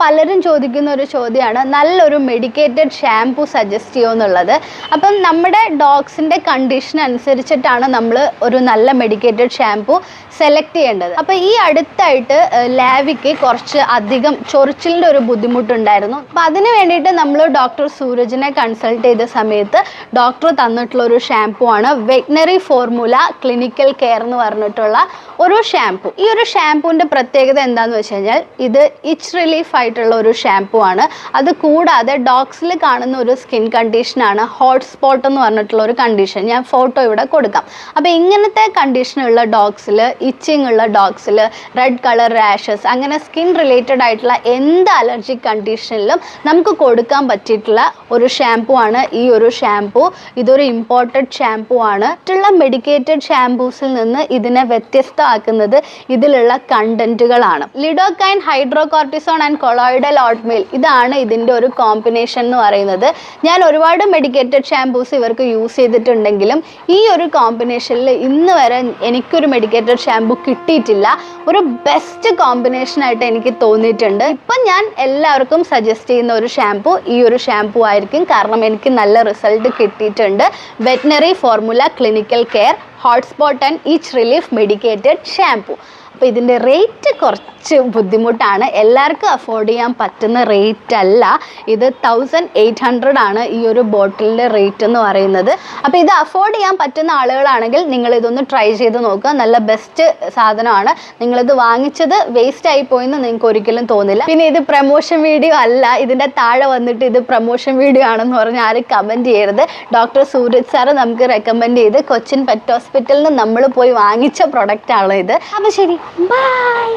പലരും ചോദിക്കുന്ന ഒരു ചോദ്യമാണ് നല്ലൊരു മെഡിക്കേറ്റഡ് ഷാംപൂ സജസ്റ്റ് ചെയ്യുമെന്നുള്ളത്. അപ്പം നമ്മുടെ ഡോഗ്സിൻ്റെ കണ്ടീഷൻ അനുസരിച്ചിട്ടാണ് നമ്മൾ ഒരു നല്ല മെഡിക്കേറ്റഡ് ഷാംപൂ സെലക്ട് ചെയ്യേണ്ടത്. അപ്പോൾ ഈ അടുത്തായിട്ട് ലാവിക്ക് കുറച്ച് അധികം ചൊറിച്ചിലിൻ്റെ ഒരു ബുദ്ധിമുട്ടുണ്ടായിരുന്നു. അപ്പോൾ അതിന് വേണ്ടിയിട്ട് നമ്മൾ ഡോക്ടർ സൂരജിനെ കൺസൾട്ട് ചെയ്ത സമയത്ത് ഡോക്ടർ തന്നിട്ടുള്ള ഒരു ഷാംപൂ ആണ് വെറ്റിനറി ഫോർമുല ക്ലിനിക്കൽ കെയർ എന്ന് പറഞ്ഞിട്ടുള്ള ഒരു ഷാംപൂ. ഈ ഒരു ഷാംപൂവിൻ്റെ പ്രത്യേകത എന്താണെന്ന് വെച്ച് കഴിഞ്ഞാൽ ഇത് ഇച്ച് റിലീഫ് ആയിട്ടുള്ള ഒരു ഷാംപൂ ആണ്. അത് കൂടാതെ ഡോഗ്സിൽ കാണുന്ന ഒരു സ്കിൻ കണ്ടീഷനാണ് ഹോട്ട് സ്പോട്ട് എന്ന് പറഞ്ഞിട്ടുള്ള ഒരു കണ്ടീഷൻ. ഞാൻ ഫോട്ടോ ഇവിടെ കൊടുക്കാം. അപ്പോൾ ഇങ്ങനത്തെ കണ്ടീഷനുള്ള ഡോഗ്സിൽ, ഇച്ചിങ് ഉള്ള ഡോഗ്സിൽ, റെഡ് കളർ റാഷസ്, അങ്ങനെ സ്കിൻ റിലേറ്റഡ് ആയിട്ടുള്ള എന്ത് അലർജിക് കണ്ടീഷനിലും നമുക്ക് കൊടുക്കാൻ പറ്റിയിട്ടുള്ള ഒരു ഷാംപൂ ആണ് ഈ ഒരു ഷാംപൂ. ഇതൊരു ഇമ്പോർട്ടഡ് ഷാംപൂ ആണ്. മറ്റുള്ള മെഡിക്കേറ്റഡ് ഷാംപൂസിൽ നിന്ന് ഇതിനെ വ്യത്യസ്തമാക്കുന്നത് ഇതിലുള്ള കണ്ടന്റുകളാണ്. Lidocaine, hydrocortisone and colloidal oatmeal, ഇതാണ് ഇതിൻ്റെ ഒരു കോമ്പിനേഷൻ എന്ന് പറയുന്നത്. ഞാൻ ഒരുപാട് മെഡിക്കേറ്റഡ് ഷാംപൂസ് ഇവർക്ക് യൂസ് ചെയ്തിട്ടുണ്ടെങ്കിലും ഈ ഒരു കോമ്പിനേഷനിൽ ഇന്ന് വരെ എനിക്കൊരു മെഡിക്കേറ്റഡ് ഷാംപൂ കിട്ടിയിട്ടില്ല. ഒരു ബെസ്റ്റ് കോമ്പിനേഷനായിട്ട് എനിക്ക് തോന്നിയിട്ടുണ്ട്. ഇപ്പം ഞാൻ എല്ലാവർക്കും സജസ്റ്റ് ചെയ്യുന്ന ഒരു ഷാംപൂ ഈ ഒരു ഷാംപൂ ആയിരിക്കും. കാരണം എനിക്ക് നല്ല റിസൾട്ട് കിട്ടിയിട്ടുണ്ട്. Veterinary formula clinical care hot spot and ഇച്ച് റിലീഫ് മെഡിക്കേറ്റഡ് ഷാംപൂ. അപ്പോൾ ഇതിൻ്റെ റേറ്റ് കുറച്ച് ബുദ്ധിമുട്ടാണ്. എല്ലാവർക്കും അഫോർഡ് ചെയ്യാൻ പറ്റുന്ന റേറ്റ് അല്ല. ഇത് 1800 ആണ് ഈ ഒരു ബോട്ടിലിൻ്റെ റേറ്റ് എന്ന് പറയുന്നത്. അപ്പോൾ ഇത് അഫോർഡ് ചെയ്യാൻ പറ്റുന്ന ആളുകളാണെങ്കിൽ നിങ്ങളിതൊന്ന് ട്രൈ ചെയ്ത് നോക്കുക. നല്ല ബെസ്റ്റ് സാധനമാണ്. നിങ്ങളിത് വാങ്ങിച്ചത് വേസ്റ്റ് ആയിപ്പോയെന്ന് നിങ്ങൾക്ക് ഒരിക്കലും തോന്നില്ല. പിന്നെ ഇത് പ്രമോഷൻ വീഡിയോ അല്ല. ഇതിൻ്റെ താഴെ വന്നിട്ട് ഇത് പ്രമോഷൻ വീഡിയോ ആണെന്ന് പറഞ്ഞ് ആരും കമൻറ്റ് ചെയ്യരുത്. ഡോക്ടർ സൂരജ് സാറ് നമുക്ക് റെക്കമെൻഡ് ചെയ്ത് കൊച്ചിൻ പെറ്റ് ഹോസ്പിറ്റലിൽ നിന്ന് നമ്മൾ പോയി വാങ്ങിച്ച പ്രൊഡക്റ്റാണ് ഇത്. അപ്പോൾ ശരി, ബൈ.